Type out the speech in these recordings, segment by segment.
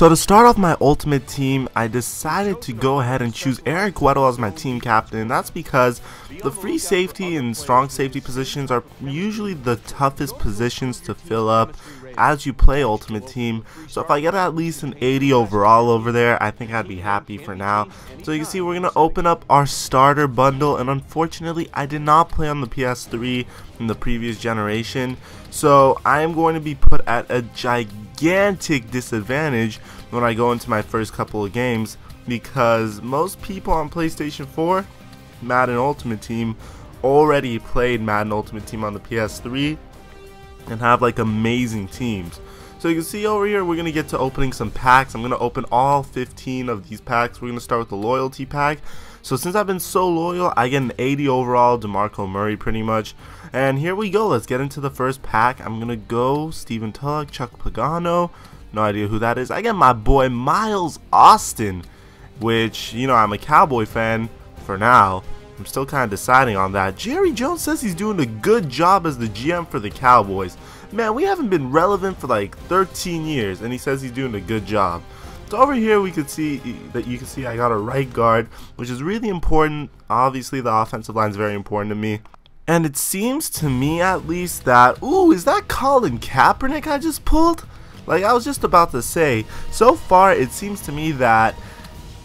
So to start off my ultimate team, I decided to go ahead and choose Eric Weddle as my team captain. That's because the free safety and strong safety positions are usually the toughest positions to fill up as you play ultimate team. So if I get at least an 80 overall over there, I think I'd be happy for now. So you can see we're going to open up our starter bundle, and unfortunately I did not play on the PS3 in the previous generation, so I am going to be put at a gigantic disadvantage when I go into my first couple of games, because most people on PlayStation 4 Madden Ultimate Team already played Madden Ultimate Team on the PS3 and have like amazing teams. So you can see over here we're going to get to opening some packs. I'm going to open all 15 of these packs. We're going to start with the loyalty pack. So since I've been so loyal, I get an 80 overall DeMarco Murray pretty much. And here we go. Let's get into the first pack. I'm going to go Stephen Tulloch, Chuck Pagano. No idea who that is. I get my boy Miles Austin, which, you know, I'm a Cowboy fan for now. I'm still kind of deciding on that. Jerry Jones says he's doing a good job as the GM for the Cowboys. Man, we haven't been relevant for like 13 years, and he says he's doing a good job. So over here we could see that I got a right guard, which is really important. Obviously the offensive line is very important to me. And it seems to me at least that, ooh, is that Colin Kaepernick I just pulled? Like I was just about to say, so far it seems to me that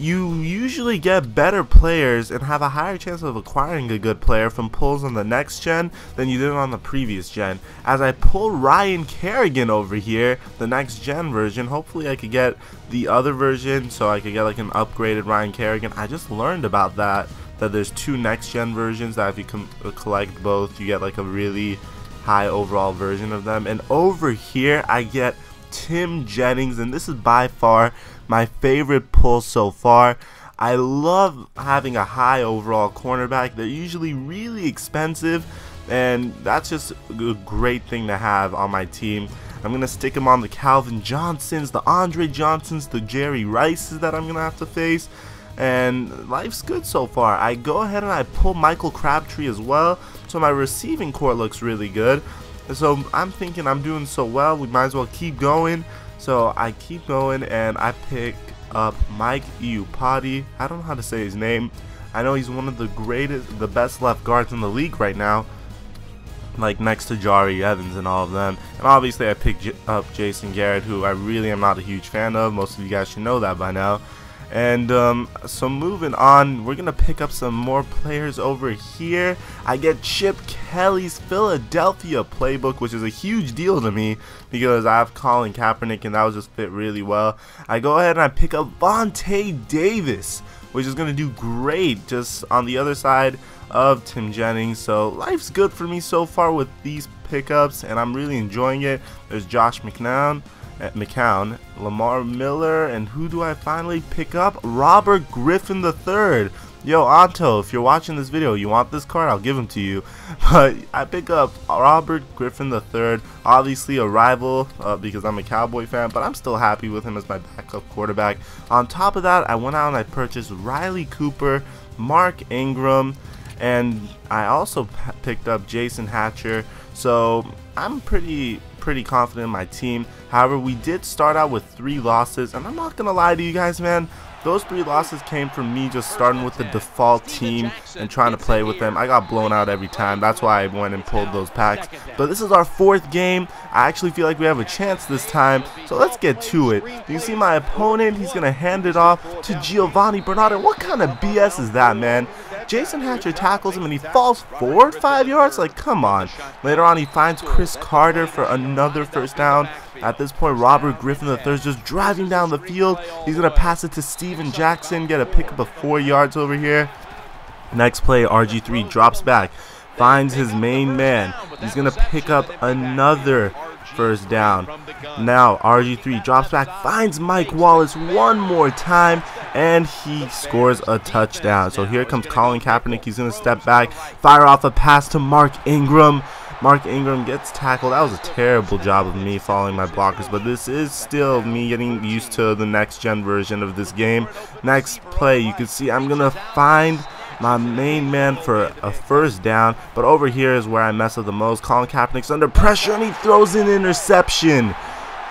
you usually get better players and have a higher chance of acquiring a good player from pulls on the next gen than you did on the previous gen. As I pull Ryan Kerrigan over here, the next gen version, hopefully I could get the other version so I could get like an upgraded Ryan Kerrigan. I just learned about that there's two next gen versions that if you collect both you get like a really high overall version of them. And over here I get Tim Jennings, and this is by far my favorite pull so far. I love having a high overall cornerback. They're usually really expensive, and that's just a great thing to have on my team. I'm going to stick him on the Calvin Johnsons, the Andre Johnsons, the Jerry Rices that I'm going to have to face, and life's good so far. I go ahead and I pull Michael Crabtree as well, so my receiving core looks really good. So I'm thinking I'm doing so well, we might as well keep going. So I keep going and I pick up Mike Iupati. I don't know how to say his name. I know he's one of the best left guards in the league right now, like next to Jari Evans and all of them. And obviously I picked up Jason Garrett, who I really am not a huge fan of. Most of you guys should know that by now. And so moving on, we're gonna pick up some more players over here. I get Chip Kelly's Philadelphia playbook, which is a huge deal to me because I have Colin Kaepernick and that would just fit really well. I go ahead and I pick up Vontae Davis, which is gonna do great just on the other side of Tim Jennings. So life's good for me so far with these pickups, and I'm really enjoying it. There's Josh McCown, Lamar Miller, and who do I finally pick up? Robert Griffin III. Yo, Anto, if you're watching this video, you want this card? I'll give him to you. But I pick up Robert Griffin III, obviously a rival because I'm a Cowboy fan, but I'm still happy with him as my backup quarterback. On top of that, I went out and I purchased Riley Cooper, Mark Ingram, and I also picked up Jason Hatcher. So I'm pretty confident in my team. However, we did start out with 3 losses, and I'm not gonna lie to you guys, man, those 3 losses came from me just starting with the default team and trying to play with them. I got blown out every time. That's why I went and pulled those packs. But this is our 4th game. I actually feel like we have a chance this time, so let's get to it. You can see my opponent, he's gonna hand it off to Giovanni Bernard. And what kind of BS is that, man? Jason Hatcher tackles him and he falls forward 5 yards? Like, come on. Later on, he finds Chris Carter for another first down. At this point, Robert Griffin III is just driving down the field. He's going to pass it to Steven Jackson, get a pickup of 4 yards over here. Next play, RG3 drops back, finds his main man. He's going to pick up another first down. Now RG3 drops back, finds Mike Wallace one more time, and he scores a touchdown. So here comes Colin Kaepernick. He's going to step back, fire off a pass to Mark Ingram. Mark Ingram gets tackled. That was a terrible job of me following my blockers, but this is still me getting used to the next gen version of this game. Next play, you can see I'm going to find my main man for a first down, but over here is where I mess up the most. Colin Kaepernick's under pressure and he throws an interception.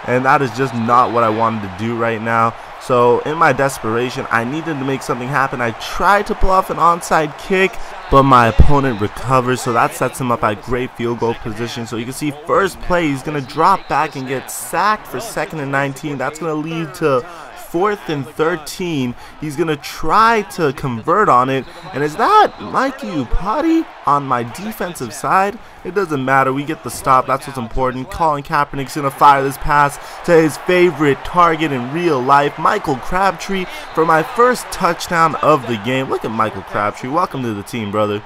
and that is just not what I wanted to do right now. So in my desperation, I needed to make something happen. I tried to pull off an onside kick, but my opponent recovers, so that sets him up at great field goal position. So you can see first play, he's going to drop back and get sacked for 2nd and 19. That's going to lead to 4th and 13. He's going to try to convert on it. And is that Mikey Upati on my defensive side? It doesn't matter. We get the stop. That's what's important. Colin Kaepernick's going to fire this pass to his favorite target in real life, Michael Crabtree, for my first touchdown of the game. Look at Michael Crabtree. Welcome to the team, brother.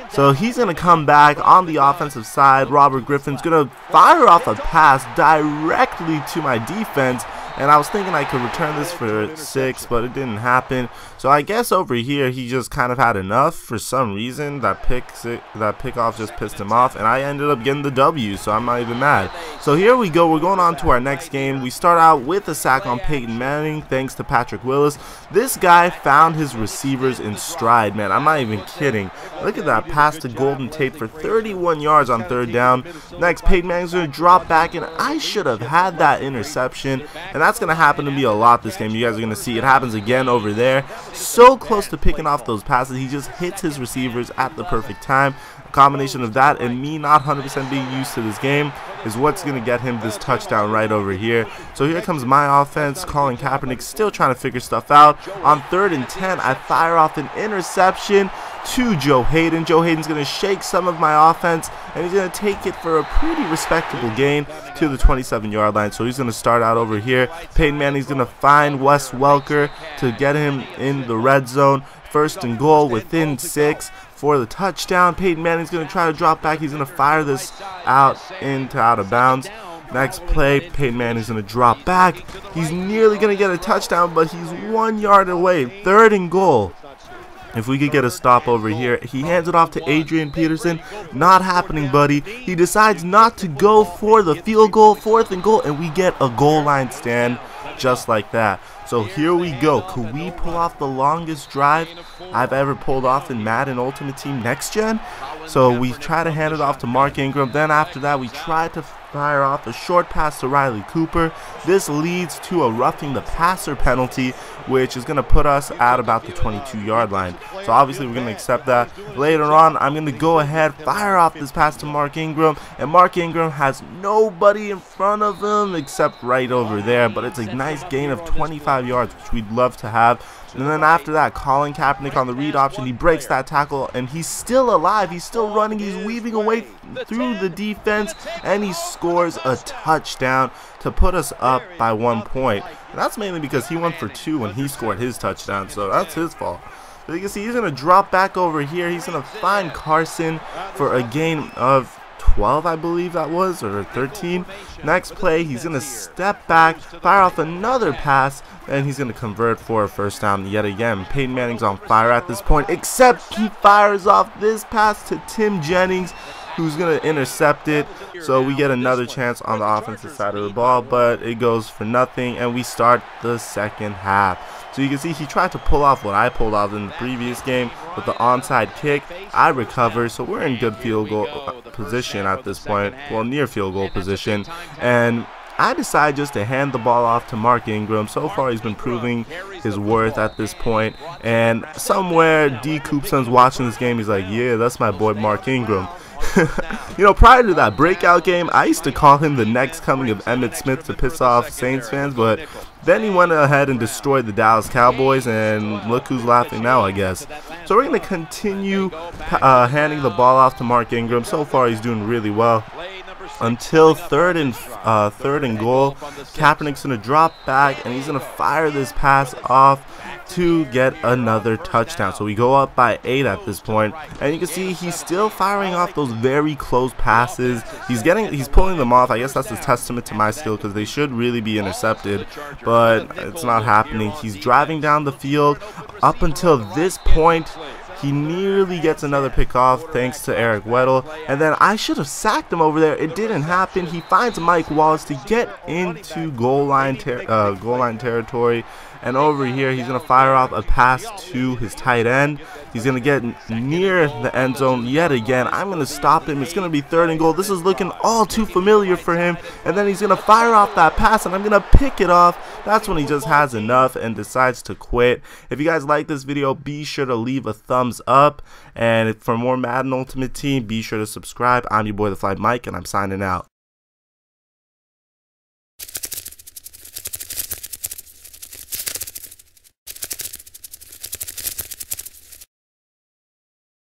So he's going to come back on the offensive side. Robert Griffin's going to fire off a pass directly to my defense. And I was thinking I could return this for 6, but it didn't happen. So I guess over here he just kind of had enough for some reason. That pickoff just pissed him off, and I ended up getting the W, so I'm not even mad. So here we go. We're going on to our next game. We start out with a sack on Peyton Manning, thanks to Patrick Willis. This guy found his receivers in stride, man. I'm not even kidding. Look at that pass to Golden Tate for 31 yards on 3rd down. Next, Peyton Manning's going to drop back, and I should have had that interception. And that's going to happen to me a lot this game. You guys are going to see it happens again over there. So close to picking off those passes. He just hits his receivers at the perfect time. A combination of that and me not 100% being used to this game is what's going to get him this touchdown right over here. So here comes my offense. Colin Kaepernick still trying to figure stuff out. On 3rd and 10, I fire off an interception to Joe Hayden. Joe Hayden's going to shake some of my offense, and he's going to take it for a pretty respectable gain to the 27-yard line. So he's going to start out over here. Peyton Manning's going to find Wes Welker to get him in the red zone. 1st and goal within 6 for the touchdown. Peyton Manning's going to try to drop back. He's going to fire this out of bounds. Next play, Peyton Manning's going to drop back. He's nearly going to get a touchdown, but he's 1 yard away. 3rd and goal. If we could get a stop over here. He hands it off to Adrian Peterson. Not happening, buddy. He decides not to go for the field goal. 4th and goal, and we get a goal line stand just like that. So here we go. Could we pull off the longest drive I've ever pulled off in Madden Ultimate Team Next Gen? So we try to hand it off to Mark Ingram. Then after that, we try to fire off a short pass to Riley Cooper. This leads to a roughing the passer penalty, which is going to put us at about the 22-yard line. So obviously we're going to accept that. Later on, I'm going to go ahead, fire off this pass to Mark Ingram, and Mark Ingram has nobody in front of him except right over there, but it's a nice gain of 25 yards, which we'd love to have. And then after that, Colin Kaepernick on the read option, he breaks that tackle, and he's still alive. He's still running. He's weaving away through the defense, and he scores a touchdown to put us up by 1 point. And that's mainly because he went for 2 when he scored his touchdown, so that's his fault. But you can see he's going to drop back over here. He's going to find Carson for a gain of 12, I believe that was, or 13. Next play, he's going to step back, fire off another pass, and he's going to convert for a 1st down yet again. Peyton Manning's on fire at this point, except he fires off this pass to Tim Jennings, who's going to intercept it. So we get another chance on the offensive side of the ball, but it goes for nothing, and we start the 2nd half. So you can see he tried to pull off what I pulled off in the previous game with the onside kick. I recover, so we're in good field goal position at this point, well, near field goal position, and I decide just to hand the ball off to Mark Ingram. So far he's been proving his worth at this point, and somewhere D. Coopson's watching this game. He's like, yeah, that's my boy Mark Ingram. You know, prior to that breakout game, I used to call him the next coming of Emmitt Smith to piss off Saints fans, but then he went ahead and destroyed the Dallas Cowboys, and look who's laughing now, I guess. So we're going to continue handing the ball off to Mark Ingram. So far he's doing really well. Until 3rd and goal, Kaepernick's going to drop back, and he's going to fire this pass off to get another touchdown. So we go up by 8 at this point, and you can see he's still firing off those very close passes. He's pulling them off. I guess that's a testament to my skill, because they should really be intercepted, but it's not happening. He's driving down the field. Up until this point, He nearly gets another pick off thanks to Eric Weddle, and then I should have sacked him over there. It didn't happen. He finds Mike Wallace to get into goal line territory, and over here he's going to fire off a pass to his tight end. He's going to get near the end zone yet again. I'm going to stop him. It's going to be 3rd and goal. This is looking all too familiar for him, and then he's going to fire off that pass, and I'm going to pick it off. That's when he just has enough and decides to quit. If you guys like this video, be sure to leave a thumbs up, and for more Madden Ultimate Team, be sure to subscribe. I'm your boy TheFlightMike, and I'm signing out.